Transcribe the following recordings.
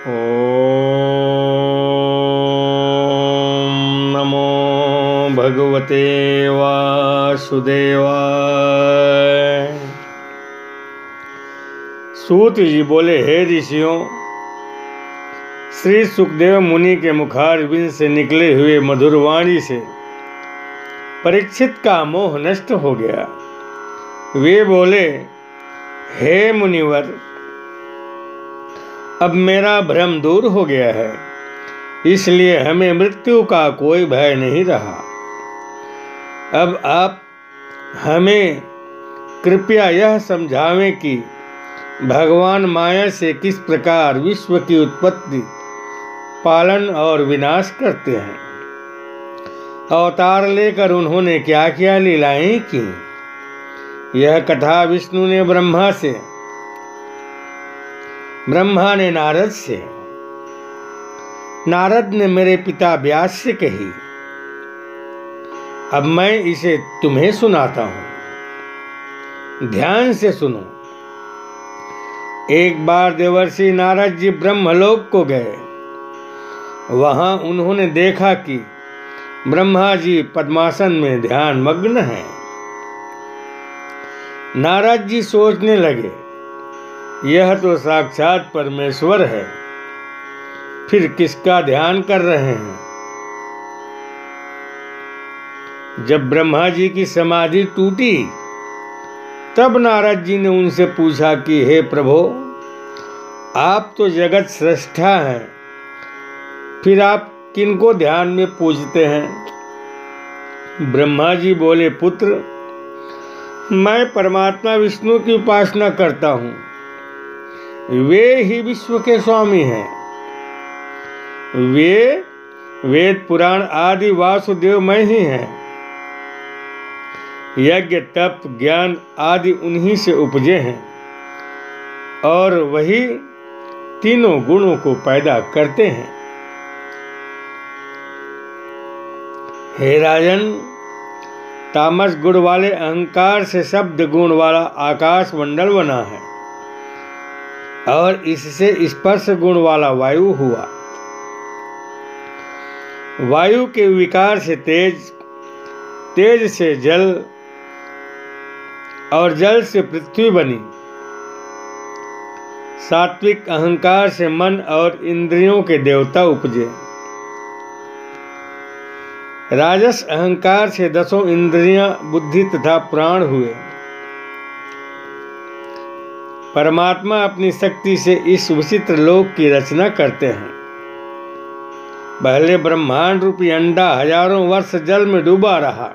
ओम नमो भगवते वासुदेवाय। सूत जी बोले, हे ऋषियों, श्री सुखदेव मुनि के मुखारविंद से निकले हुए मधुर वाणी से परीक्षित का मोह नष्ट हो गया। वे बोले, हे मुनिवर, अब मेरा भ्रम दूर हो गया है, इसलिए हमें मृत्यु का कोई भय नहीं रहा। अब आप हमें कृपया यह समझावें कि भगवान माया से किस प्रकार विश्व की उत्पत्ति, पालन और विनाश करते हैं। अवतार लेकर उन्होंने क्या क्या लीलाएं की। यह कथा विष्णु ने ब्रह्मा से, ब्रह्मा ने नारद से, नारद ने मेरे पिता व्यास से कही। अब मैं इसे तुम्हें सुनाता हूं, ध्यान से सुनो। एक बार देवर्षि नारद जी ब्रह्मलोक को गए। वहां उन्होंने देखा कि ब्रह्मा जी पद्मासन में ध्यान मग्न हैं। नारद जी सोचने लगे, यह तो साक्षात परमेश्वर है, फिर किसका ध्यान कर रहे हैं। जब ब्रह्मा जी की समाधि टूटी, तब नारद जी ने उनसे पूछा कि हे प्रभो, आप तो जगत स्रष्टा हैं, फिर आप किनको ध्यान में पूजते हैं। ब्रह्मा जी बोले, पुत्र, मैं परमात्मा विष्णु की उपासना करता हूँ। वे ही विश्व के स्वामी हैं। वे वेद पुराण आदि वासुदेवमय ही हैं। यज्ञ तप ज्ञान आदि उन्हीं से उपजे हैं और वही तीनों गुणों को पैदा करते हैं। हे राजन, तामस गुण वाले अहंकार से शब्द गुण वाला आकाश मंडल बना है और इससे स्पर्श गुण वाला वायु हुआ। वायु के विकार से तेज, तेज से जल और जल से पृथ्वी बनी। सात्विक अहंकार से मन और इंद्रियों के देवता उपजे। राजस अहंकार से दसों इंद्रियां, बुद्धि तथा प्राण हुए। परमात्मा अपनी शक्ति से इस विचित्र लोक की रचना करते हैं। पहले ब्रह्मांड रूपी अंडा हजारों वर्ष जल में डूबा रहा।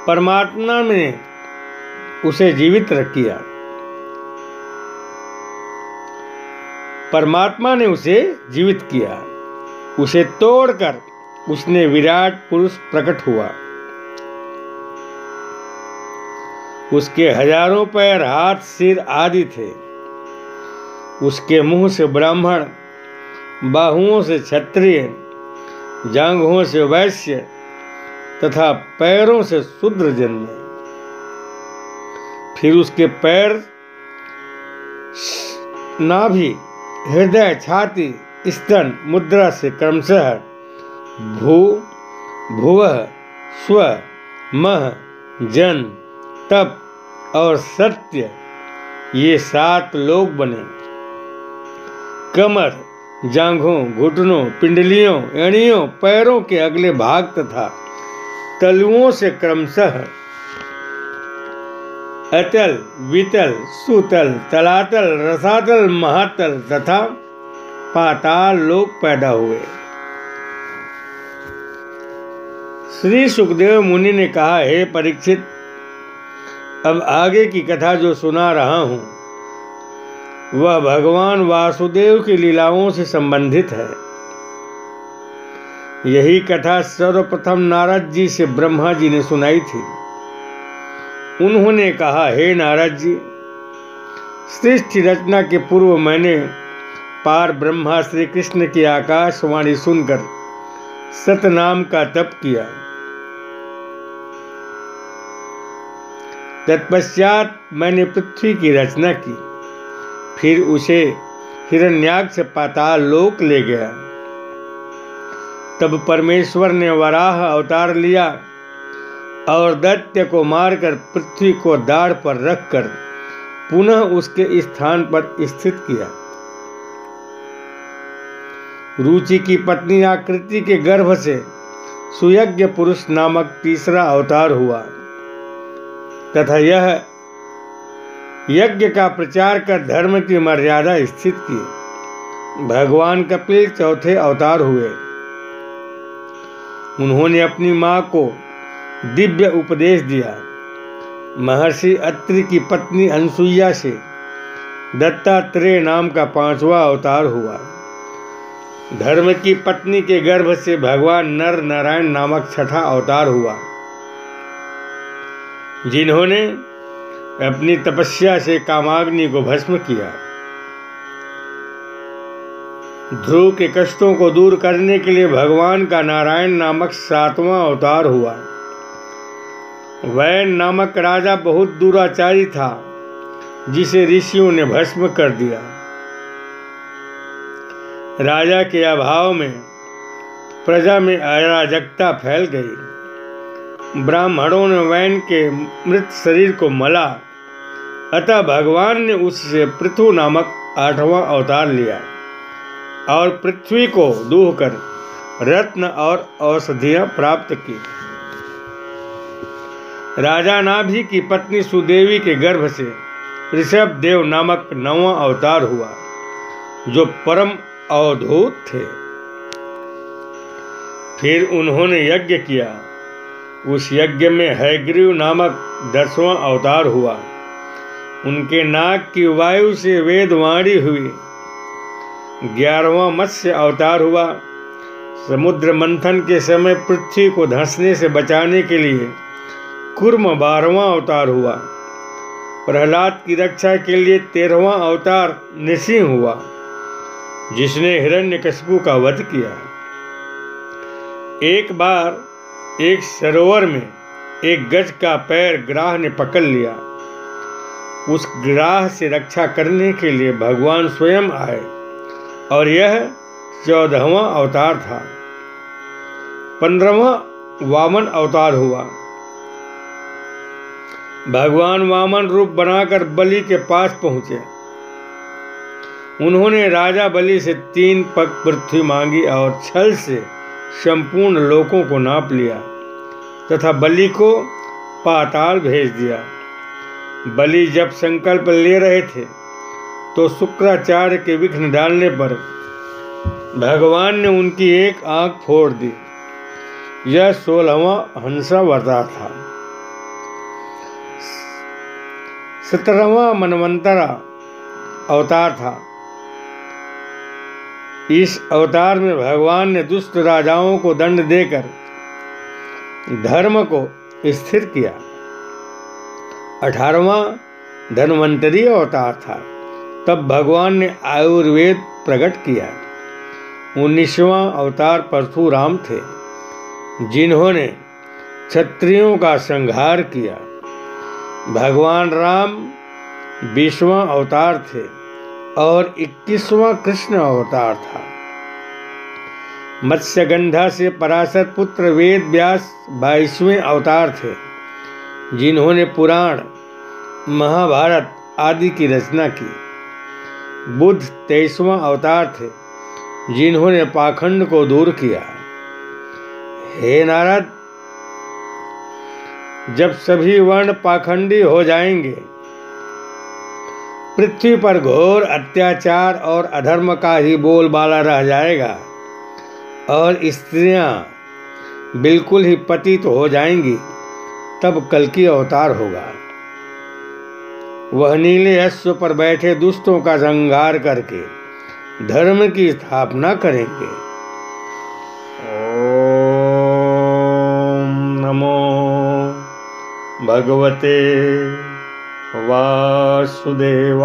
परमात्मा ने उसे जीवित किया। परमात्मा ने उसे जीवित किया। उसे तोड़कर उसने विराट पुरुष प्रकट हुआ। उसके हजारों पैर, हाथ, सिर आदि थे। उसके मुंह से ब्राह्मण, बाहुओं से क्षत्रिय, जांघों से वैश्य तथा पैरों से शूद्र जन्मे। फिर उसके पैर, नाभि, हृदय, छाती, स्तन, मुद्रा से क्रमशः भू, भुवः, स्व, मह, जन, तप और सत्य, ये 7 लोक बने। कमर, जांघों, घुटनों, पिंडलियों, एड़ियों, पैरों के अगले भाग तथा तलुओं से क्रमशः अतल, वितल, सुतल, तलातल, रसातल, महातल तथा पाताल लोक पैदा हुए। श्री सुखदेव मुनि ने कहा, हे परीक्षित, अब आगे की कथा जो सुना रहा हूं, वह भगवान वासुदेव की लीलाओं से संबंधित है। यही कथा सर्वप्रथम नारद जी से ब्रह्मा जी ने सुनाई थी। उन्होंने कहा, हे नारद जी, सृष्टि रचना के पूर्व मैंने पार ब्रह्मा श्री कृष्ण की आकाशवाणी सुनकर सतनाम का तप किया। तत्पश्चात मैंने पृथ्वी की रचना की, फिर उसे हिरण्याक्ष पाताल लोक ले गया। तब परमेश्वर ने वराह अवतार लिया और दैत्य को मारकर पृथ्वी को दाढ़ पर रखकर पुनः उसके स्थान पर स्थित किया। रुचि की पत्नी आकृति के गर्भ से सुयज्ञ पुरुष नामक तीसरा अवतार हुआ तथा यह यज्ञ का प्रचार कर धर्म की मर्यादा स्थित की। भगवान कपिल चौथे अवतार हुए। उन्होंने अपनी मां को दिव्य उपदेश दिया। महर्षि अत्रि की पत्नी अनसुईया से दत्तात्रेय नाम का पांचवा अवतार हुआ। धर्म की पत्नी के गर्भ से भगवान नर नारायण नामक छठा अवतार हुआ, जिन्होंने अपनी तपस्या से कामाग्नि को भस्म किया। ध्रुव के कष्टों को दूर करने के लिए भगवान का नारायण नामक सातवां अवतार हुआ। वैन नामक राजा बहुत दुराचारी था, जिसे ऋषियों ने भस्म कर दिया। राजा के अभाव में प्रजा में अराजकता फैल गई। ब्राह्मणों ने वैन के मृत शरीर को मला, अतः भगवान ने उससे पृथु नामक आठवां अवतार लिया और पृथ्वी को दूहकर रत्न और औषधियां प्राप्त की। राजा नाभि की पत्नी सुदेवी के गर्भ से ऋषभ देव नामक नौवां अवतार हुआ, जो परम अवधूत थे। फिर उन्होंने यज्ञ किया। उस यज्ञ में हयग्रीव नामक 10वां अवतार हुआ। उनके नाक की वायु से वेदवाणी हुई। 11वां मत्स्य अवतार हुआ। समुद्र मंथन के समय पृथ्वी को धंसने से बचाने के लिए कूर्म 12वां अवतार हुआ। प्रहलाद की रक्षा के लिए 13वां अवतार नृसिंह हुआ, जिसने हिरण्यकशिपु का वध किया। एक बार एक सरोवर में एक गज का पैर ग्राह ने पकड़ लिया। उस ग्राह से रक्षा करने के लिए भगवान स्वयं आए और यह 14वां अवतार था। 15वां वामन अवतार हुआ। भगवान वामन रूप बनाकर बलि के पास पहुंचे। उन्होंने राजा बलि से 3 पग पृथ्वी मांगी और छल से संपूर्ण लोकों को नाप लिया तथा बलि को पाताल भेज दिया। बलि जब संकल्प ले रहे थे तो शुक्राचार्य के विघ्न डालने पर भगवान ने उनकी एक आंख फोड़ दी। यह 16वां हंसावतार था। 17वां मनवंतरा अवतार था। इस अवतार में भगवान ने दुष्ट राजाओं को दंड देकर धर्म को स्थिर किया। 18वां धन्वंतरी अवतार था। तब भगवान ने आयुर्वेद प्रकट किया। 19वां अवतार परशुराम थे, जिन्होंने क्षत्रियों का संहार किया। भगवान राम 20वां अवतार थे और 21वां कृष्ण अवतार था। मत्स्यगंधा से पराशर पुत्र वेद व्यास 22वें अवतार थे, जिन्होंने पुराण महाभारत आदि की रचना की। बुद्ध 23वां अवतार थे, जिन्होंने पाखंड को दूर किया। हे नारद, जब सभी वर्ण पाखंडी हो जाएंगे, पृथ्वी पर घोर अत्याचार और अधर्म का ही बोलबाला रह जाएगा और स्त्रियां बिल्कुल ही पतित हो जाएंगी, तब कल्कि अवतार होगा। वह नीले अश्व पर बैठे दुष्टों का संहार करके धर्म की स्थापना करेंगे। ओम नमो भगवते वासुदेवाय।